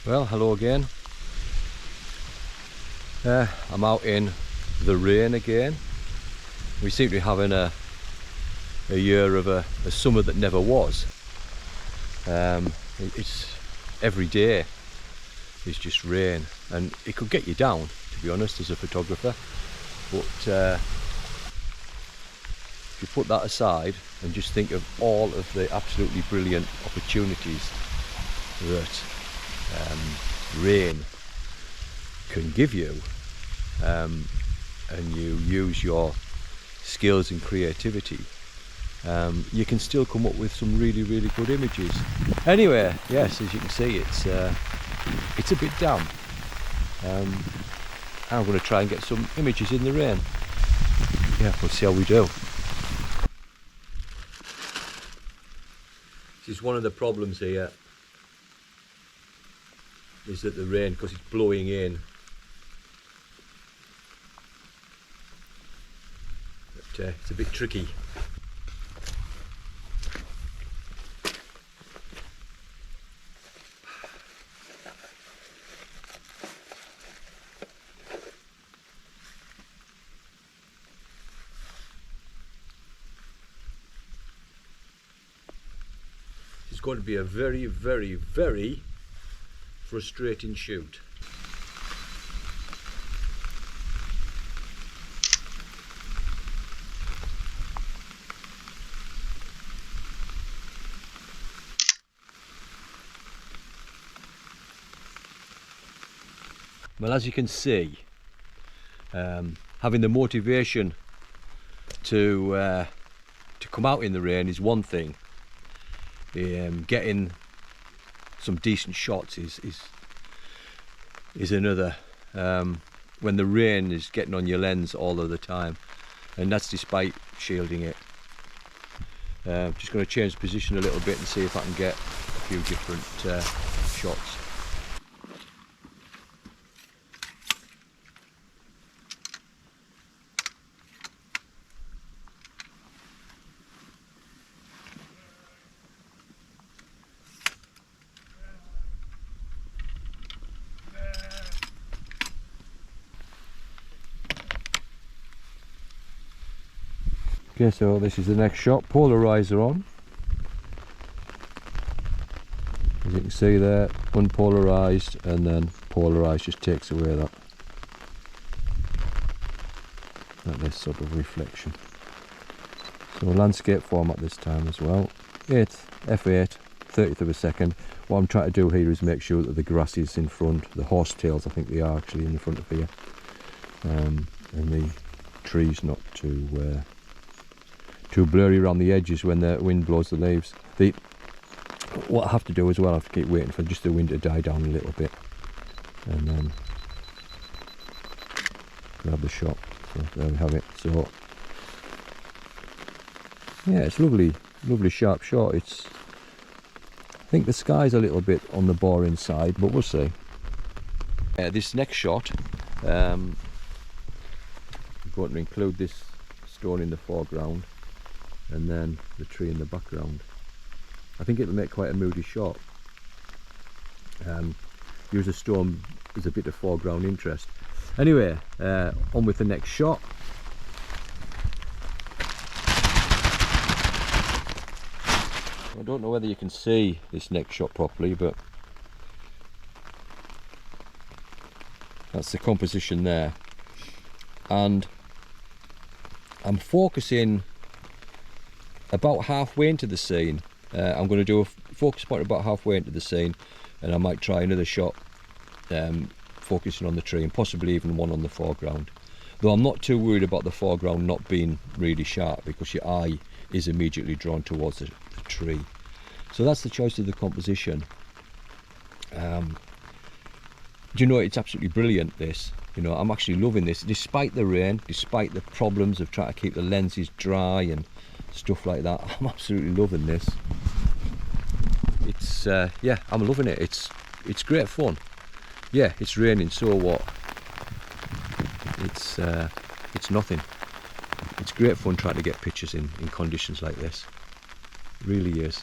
Well, hello again. I'm out in the rain again. We seem to be having a year of a summer that never was. It's every day is just rain, and it could get you down, to be honest, as a photographer. But if you put that aside and just think of all of the absolutely brilliant opportunities that rain can give you, and you use your skills and creativity, you can still come up with some really good images. Anyway, yes, as you can see, it's a bit damp. I'm going to try and get some images in the rain. Yeah, we'll see how we do. This is one of the problems here, is that the rain, because it's blowing in, but it's a bit tricky. It's going to be a very frustrating shoot. Well, as you can see, having the motivation to come out in the rain is one thing. Getting some decent shots is another. When the rain is getting on your lens all of the time, and that's despite shielding it. Just going to change position a little bit and see if I can get a few different shots. Okay, so this is the next shot. Polarizer on. As you can see there, unpolarized, and then polarized just takes away that this sort of reflection. So landscape format this time as well. f8, 30th of a second. What I'm trying to do here is make sure that the grass is in front. The horsetails, I think they are actually in the front of here, and the trees not too blurry around the edges when the wind blows the leaves. What I have to do as well, I have to keep waiting for just the wind to die down a little bit, and then grab the shot. So there we have it. So yeah, it's lovely sharp shot. I think the sky's a little bit on the boring side, but we'll see. This next shot, I'm going to include this stone in the foreground and then the tree in the background. I think it'll make quite a moody shot. Use a stone as a bit of foreground interest. Anyway, on with the next shot. I don't know whether you can see this next shot properly, but that's the composition there, and I'm focusing about halfway into the scene. I'm going to do a focus point about halfway into the scene, and I might try another shot focusing on the tree, and possibly even one on the foreground, though I'm not too worried about the foreground not being really sharp, because your eye is immediately drawn towards the tree. So that's the choice of the composition. Do you know, it's absolutely brilliant, this. You know, I'm actually loving this, despite the rain, despite the problems of trying to keep the lenses dry and stuff like that. I'm absolutely loving this. It's yeah, I'm loving it. It's great fun. Yeah, it's raining, so what? It's nothing. It's great fun trying to get pictures in conditions like this. It really is.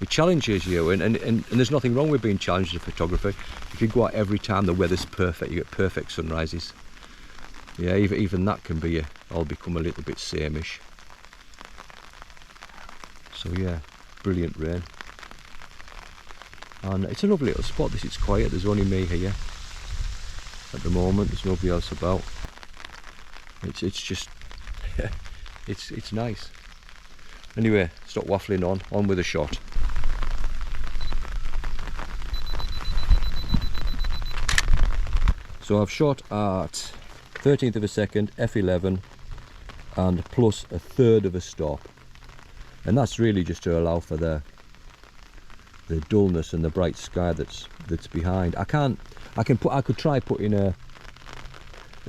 It challenges you, and there's nothing wrong with being challenged as a photographer. If you go out every time the weather's perfect, you get perfect sunrises. Yeah, even that can be all become a little bit sameish. So yeah, brilliant rain. And it's a lovely little spot. It's quiet. There's only me here at the moment. There's nobody else about. It's just it's nice. Anyway, stop waffling on with a shot. So I've shot at 13th of a second, f11, and plus a third of a stop, and that's really just to allow for the dullness and the bright sky that's behind. I could try putting a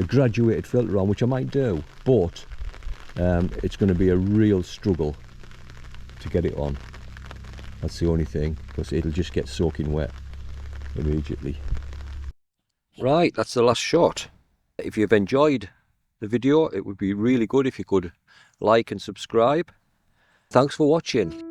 graduated filter on, which I might do, but it's going to be a real struggle to get it on. That's the only thing, because it'll just get soaking wet immediately. Right, that's the last shot. If you've enjoyed the video, it would be really good if you could like and subscribe. Thanks for watching.